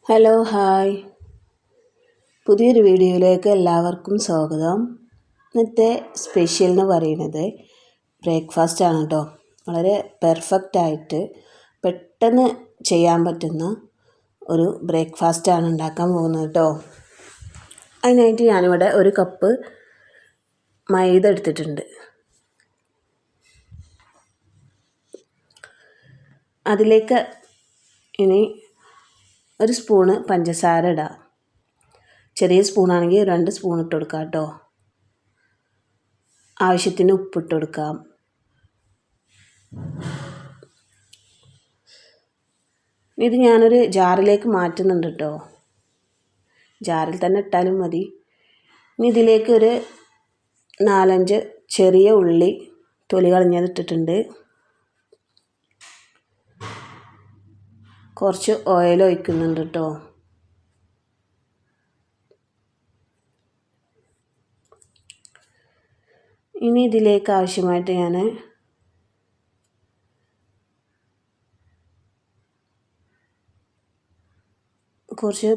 Hello hi പുതിയൊരു വീഡിയോയിലേക്ക് എല്ലാവർക്കും സ്വാഗതം. ഇന്നത്തെ സ്പെഷ്യൽ എന്ന് പറയുന്നത് ബ്രേക്ക്ഫാസ്റ്റ് ആണ് കേട്ടോ. വളരെ പെർഫെക്റ്റ് ആയിട്ട് പെട്ടെന്ന് ചെയ്യാൻ പറ്റുന്ന ഒരു ബ്രേക്ക്ഫാസ്റ്റ് ആണ് ഉണ്ടാക്കാൻ പോകുന്നത് കേട്ടോ. അതിനായിട്ട് ഞാനിവിടെ ഒരു കപ്പ് മൈദ എടുത്തിട്ടുണ്ട്. അതിലേക്ക് ഇനി ഒരു സ്പൂണ് പഞ്ചസാര ഇടാം. ചെറിയ സ്പൂണാണെങ്കിൽ 2 സ്പൂൺ ഇട്ട് കൊടുക്കാം കേട്ടോ. ആവശ്യത്തിന് ഉപ്പിട്ട് കൊടുക്കാം. ഇത് ഞാനൊരു ജാറിലേക്ക് മാറ്റുന്നുണ്ട് കേട്ടോ. ജാറിൽ തന്നെ ഇട്ടാലും മതി. ഇനി ഇതിലേക്ക് ഒരു 4-5 ചെറിയ ഉള്ളി തൊലി കളഞ്ഞതിട്ടിട്ടുണ്ട്. കുറച്ച് ഓയിൽ ഒഴിക്കുന്നുണ്ട് കേട്ടോ. ഇനി ഇതിലേക്ക് ആവശ്യമായിട്ട് ഞാൻ കുറച്ച്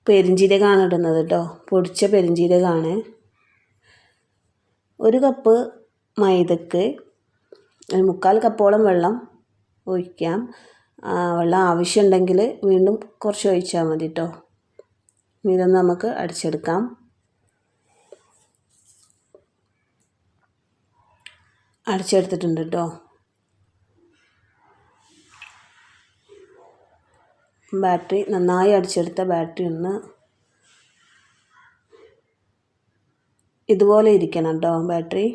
പെരിഞ്ജീരകമാണ് ഇടുന്നത് കേട്ടോ. പൊടിച്ച പെരിഞ്ജീരകമാണ്. 1 കപ്പ് മൈദക്ക് 1/4 കപ്പോളം വെള്ളം ഒഴിക്കാം. വെള്ളം ആവശ്യമുണ്ടെങ്കിൽ വീണ്ടും കുറച്ച് ഒഴിച്ചാൽ മതി കേട്ടോ. ഇതൊന്ന് നമുക്ക് അടിച്ചെടുക്കാം. അടിച്ചെടുത്തിട്ടുണ്ട് കേട്ടോ. ബാറ്ററി നന്നായി അടിച്ചെടുത്ത ബാറ്ററി ഒന്ന് ഇതുപോലെ ഇരിക്കണം കേട്ടോ. ബാറ്ററി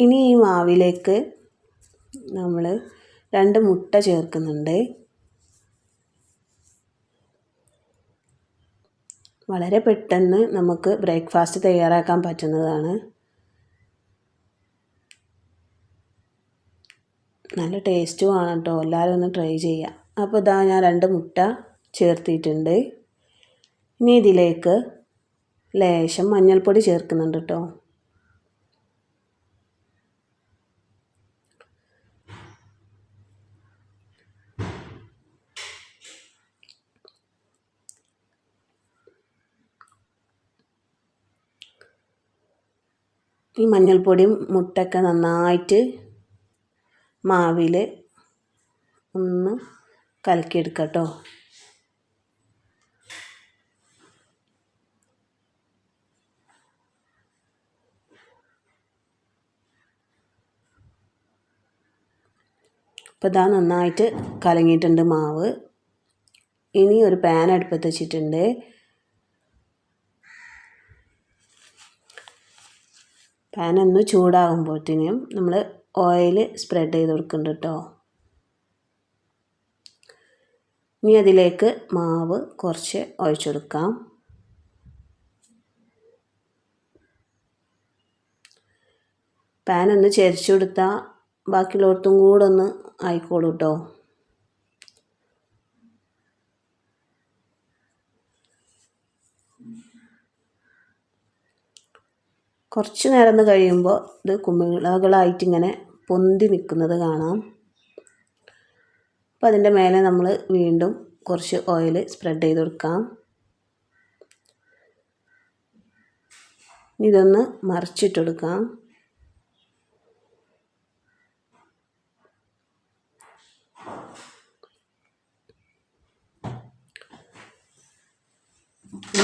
ഇനി ഈ മാവിലേക്ക് നമ്മൾ 2 മുട്ട ചേർക്കുന്നുണ്ട്. വളരെ പെട്ടെന്ന് നമുക്ക് ബ്രേക്ക്ഫാസ്റ്റ് തയ്യാറാക്കാൻ പറ്റുന്നതാണ്. നല്ല ടേസ്റ്റുമാണ് കേട്ടോ. എല്ലാവരും ഒന്ന് ട്രൈ ചെയ്യാം. അപ്പോൾ ഇതാ ഞാൻ 2 മുട്ട ചേർത്തിട്ടുണ്ട്. ഇനി ഇതിലേക്ക് ലേശം മഞ്ഞൾപ്പൊടി ചേർക്കുന്നുണ്ട് കേട്ടോ. ഈ മഞ്ഞൾപ്പൊടിയും മുട്ടയൊക്കെ നന്നായിട്ട് മാവിൽ ഒന്ന് കലക്കിയെടുക്കാം കേട്ടോ. അപ്പോൾ ഇതാ നന്നായിട്ട് കലങ്ങിയിട്ടുണ്ട് മാവ്. ഇനി ഒരു പാൻ അടുപ്പത്ത് വെച്ചിട്ടുണ്ട്. പാൻ ഒന്ന് ചൂടാകുമ്പോഴത്തേനും നമ്മൾ ഓയിൽ സ്പ്രെഡ് ചെയ്ത് കൊടുക്കുന്നുണ്ട് കേട്ടോ. ഇനി അതിലേക്ക് മാവ് കുറച്ച് ഒഴിച്ചു കൊടുക്കാം. പാൻ ഒന്ന് ചരിച്ചു കൊടുത്താൽ ബാക്കിയുള്ളവർക്കും കൂടെ ഒന്ന് ആയിക്കോളൂ കേട്ടോ. കുറച്ച് നേരം കഴിയുമ്പോൾ ഇത് കുമിളകളായിട്ട് ഇങ്ങനെ പൊന്തി നിൽക്കുന്നത് കാണാം. അപ്പോൾ അതിൻ്റെ മേലെ നമ്മൾ വീണ്ടും കുറച്ച് ഓയിൽ സ്പ്രെഡ് ചെയ്ത് കൊടുക്കാം. ഇതൊന്ന് മറിച്ചിട്ട് കൊടുക്കാം.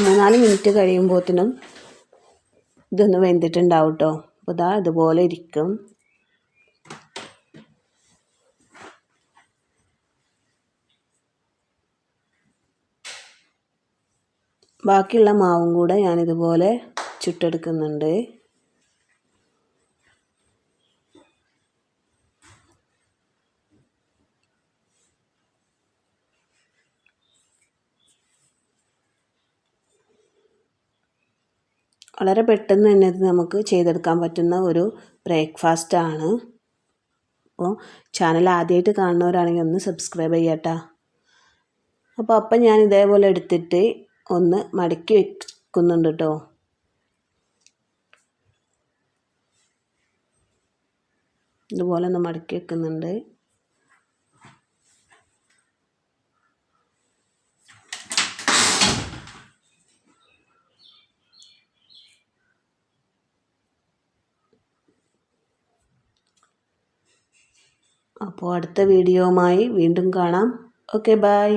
മൂന്നാല് മിനിറ്റ് കഴിയുമ്പോഴത്തേനും ഇതൊന്ന് വെന്തിട്ടുണ്ടാവും കേട്ടോ. അപ്പോൾ ഇതാ ഇതുപോലെ ഇരിക്കും. ബാക്കിയുള്ള മാവും കൂടെ ഞാനിതുപോലെ ചുട്ടെടുക്കുന്നുണ്ട്. വളരെ പെട്ടെന്ന് തന്നെ ഇത് നമുക്ക് ചെയ്തെടുക്കാൻ പറ്റുന്ന ഒരു ബ്രേക്ക്ഫാസ്റ്റാണ്. അപ്പോൾ ചാനൽ ആദ്യമായിട്ട് കാണുന്നവരാണെങ്കിൽ ഒന്ന് സബ്സ്ക്രൈബ് ചെയ്യട്ടോ. അപ്പോൾ അപ്പം ഞാൻ ഇതേപോലെ എടുത്തിട്ട് ഒന്ന് മടക്കി വെക്കുന്നുണ്ട് കേട്ടോ. ഇതുപോലെ ഒന്ന് മടക്കി വെക്കുന്നുണ്ട്. അപ്പോൾ അടുത്ത വീഡിയോയുമായി വീണ്ടും കാണാം. Okay bye.